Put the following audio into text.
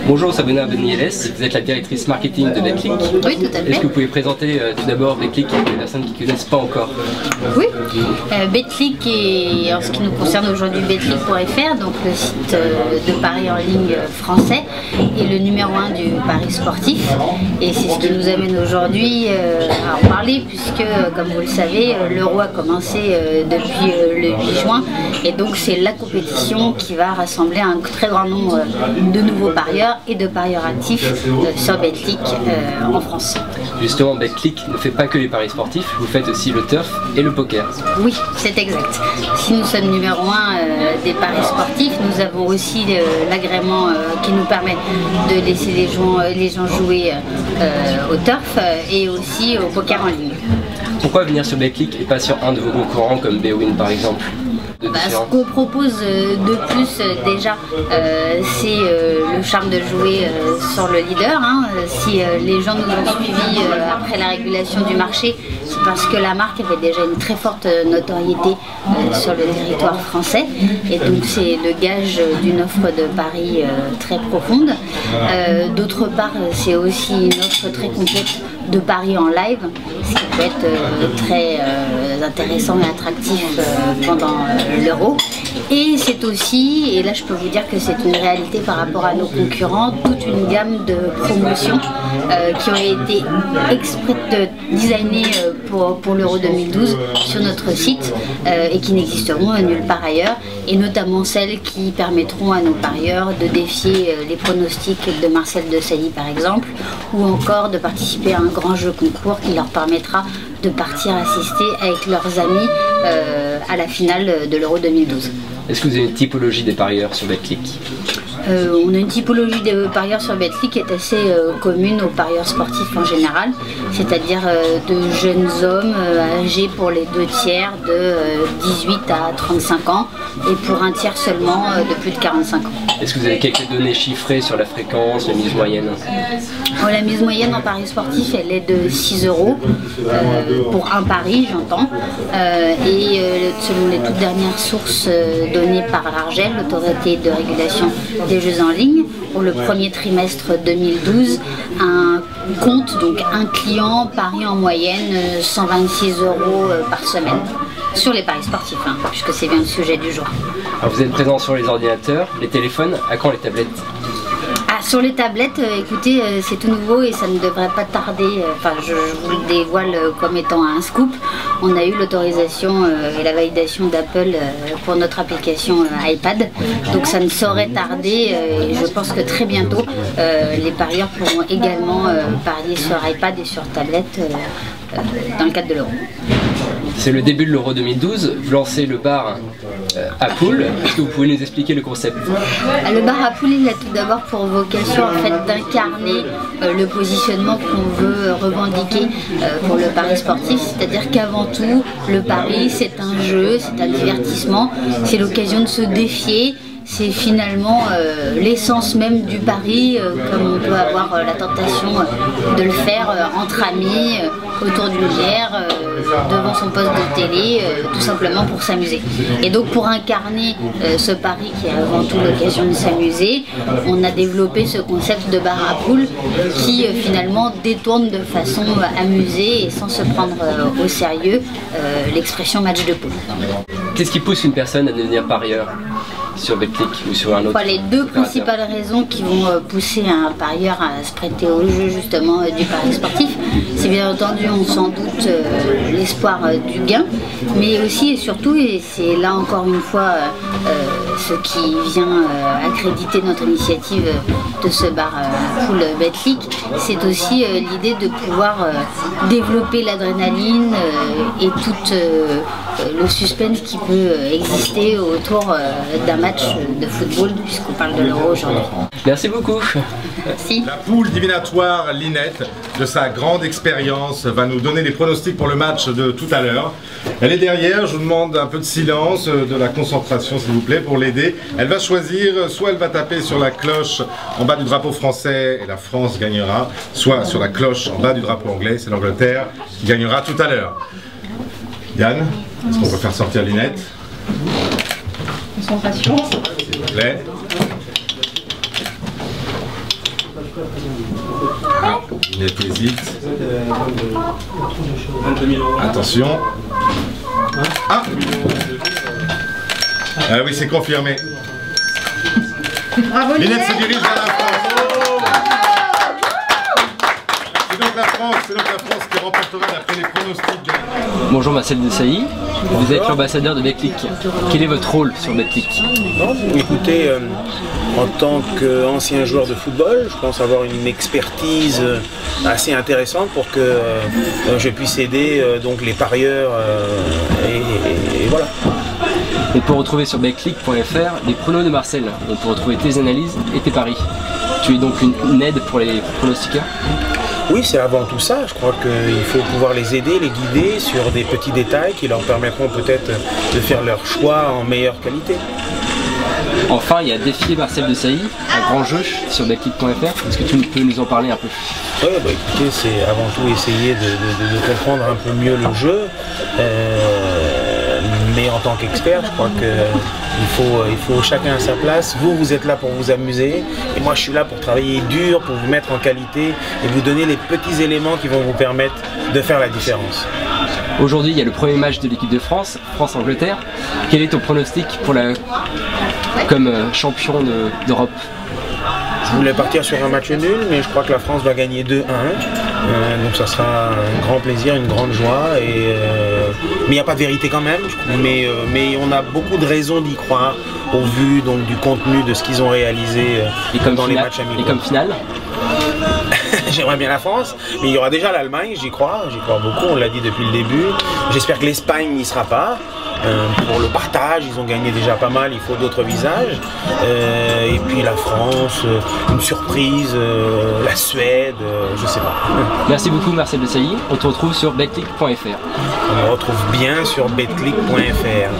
Bonjour Sabrina Benieles, vous êtes la directrice marketing de Betclic. Oui, tout à fait. Est-ce que vous pouvez présenter tout d'abord Betclic pour les personnes qui ne connaissent pas encore? Oui, Betclic est, en ce qui nous concerne aujourd'hui, betclic.fr, donc le site de paris en ligne français et le numéro 1 du pari sportif. Et c'est ce qui nous amène aujourd'hui à en parler puisque, comme vous le savez, l'Euro a commencé depuis le 8 juin et donc c'est la compétition qui va rassembler un très grand nombre de nouveaux parieurs et de parieurs actifs sur Betclic en France. Justement, Betclic ne fait pas que les paris sportifs, vous faites aussi le turf et le poker. Oui, c'est exact. Si nous sommes numéro 1 des paris sportifs, nous avons aussi l'agrément qui nous permet de laisser les gens jouer au turf et aussi au poker en ligne. Pourquoi venir sur Betclic et pas sur un de vos concurrents comme Bwin par exemple? Ce qu'on propose de plus déjà, c'est le charme de jouer sur le leader. Si les gens nous ont suivis après la régulation du marché, c'est parce que la marque avait déjà une très forte notoriété sur le territoire français. Et donc c'est le gage d'une offre de paris très profonde. D'autre part, c'est aussi une offre très complète de paris en live, ce qui peut être très intéressant et attractif pendant l'Euro. Et c'est aussi, et là je peux vous dire que c'est une réalité par rapport à nos concurrents, toute une gamme de promotions qui ont été exprès designées pour l'Euro 2012 sur notre site et qui n'existeront nulle part ailleurs, et notamment celles qui permettront à nos parieurs de défier les pronostics de Marcel Desailly par exemple, ou encore de participer à un grand jeu concours qui leur permettra de partir assister avec leurs amis à la finale de l'Euro 2012. Est-ce que vous avez une typologie des parieurs sur Betclic? On a une typologie des parieurs sur Betclic qui est assez commune aux parieurs sportifs en général, c'est-à-dire de jeunes hommes âgés pour les 2/3 de 18 à 35 ans et pour un tiers seulement de plus de 45 ans. Est-ce que vous avez quelques données chiffrées sur la fréquence, la mise moyenne? La mise moyenne en pari sportif, elle est de 6 € pour un pari, j'entends. Et selon les toutes dernières sources données par l'ARJEL, l'autorité de régulation des jeux en ligne, pour le premier trimestre 2012, un compte, donc un client, parie en moyenne 126 € par semaine sur les paris sportifs, puisque c'est bien le sujet du jour. Alors vous êtes présent sur les ordinateurs, les téléphones, à quand les tablettes? Sur les tablettes, écoutez, c'est tout nouveau et ça ne devrait pas tarder. Enfin, je vous le dévoile comme étant un scoop. On a eu l'autorisation et la validation d'Apple pour notre application iPad. Donc ça ne saurait tarder et je pense que très bientôt, les parieurs pourront également parier sur iPad et sur tablette dans le cadre de l'Euro. C'est le début de l'Euro 2012, vous lancez le bar à poules. Est-ce que vous pouvez nous expliquer le concept? Le bar à poules, il a tout d'abord pour vocation en fait d'incarner le positionnement qu'on veut revendiquer pour le pari sportif, c'est-à-dire qu'avant tout, le pari c'est un jeu, c'est un divertissement, c'est l'occasion de se défier. C'est finalement l'essence même du pari, comme on peut avoir la tentation de le faire entre amis, autour d'une bière, devant son poste de télé, tout simplement pour s'amuser. Et donc pour incarner ce pari qui est avant tout l'occasion de s'amuser, on a développé ce concept de bar à poules qui finalement détourne de façon amusée et sans se prendre au sérieux l'expression match de poule. Qu'est-ce qui pousse une personne à devenir parieur sur Betclic ou sur un autre? Les deux principales raisons qui vont pousser un parieur à se prêter au jeu justement du pari sportif, c'est bien entendu, on s'en doute, l'espoir du gain, mais aussi et surtout, et c'est là encore une fois ce qui vient accréditer notre initiative de ce bar à poules Betclic, c'est aussi l'idée de pouvoir développer l'adrénaline et tout le suspense qui peut exister autour d'un match de football, puisqu'on parle de l'Euro aujourd'hui. Merci beaucoup. Merci. La poule divinatoire Linette, de sa grande expérience, va nous donner les pronostics pour le match de tout à l'heure. Elle est derrière, je vous demande un peu de silence, de la concentration s'il vous plaît pour l'aider. Elle va choisir, soit elle va taper sur la cloche en bas du drapeau français et la France gagnera, soit sur la cloche en bas du drapeau anglais, c'est l'Angleterre qui gagnera tout à l'heure. Yann, est-ce qu'on peut faire sortir Linette? Concentration. S'il vous plaît. Linette hésite. Attention. Ah, ah oui, c'est confirmé. Bravo Linette Linette. se dirige vers la France. C'est donc la France qui remportera d'après les pronostics. Bonjour Marcel Desailly, vous êtes l'ambassadeur de Betclic. Quel est votre rôle sur Betclic? Écoutez, en tant qu'ancien joueur de football, je pense avoir une expertise assez intéressante pour que je puisse aider donc les parieurs et voilà. On peut retrouver sur betclic.fr les pronos de Marcel. On peut retrouver tes analyses et tes paris. Tu es donc une aide pour les pronostiqueurs? Oui, c'est avant tout ça. Je crois qu'il faut pouvoir les aider, les guider sur des petits détails qui leur permettront peut-être de faire leur choix en meilleure qualité. Enfin, il y a Défier Marcel Desailly, un grand jeu sur betclic.fr. Est-ce que tu peux nous en parler un peu? Oui, bah écoutez, c'est avant tout essayer de comprendre un peu mieux le jeu. Mais en tant qu'expert, je crois qu'il faut chacun à sa place. Vous êtes là pour vous amuser et moi je suis là pour travailler dur, pour vous mettre en qualité et vous donner les petits éléments qui vont vous permettre de faire la différence. Aujourd'hui, il y a le premier match de l'équipe de France, France-Angleterre. Quel est ton pronostic pour comme champion d'Europe? Je voulais partir sur un match nul, mais je crois que la France va gagner 2-1. Donc ça sera un grand plaisir, une grande joie. Mais il n'y a pas de vérité quand même. Mais on a beaucoup de raisons d'y croire au vu donc, du contenu de ce qu'ils ont réalisé dans les matchs amicaux. Et comme finale? J'aimerais bien la France, mais il y aura déjà l'Allemagne, j'y crois beaucoup, on l'a dit depuis le début. J'espère que l'Espagne n'y sera pas. Pour le partage, ils ont gagné déjà pas mal, il faut d'autres visages. Et puis la France, une surprise, la Suède, je sais pas. Merci beaucoup Marcel Desailly, on te retrouve sur betclic.fr. On me retrouve bien sur betclic.fr.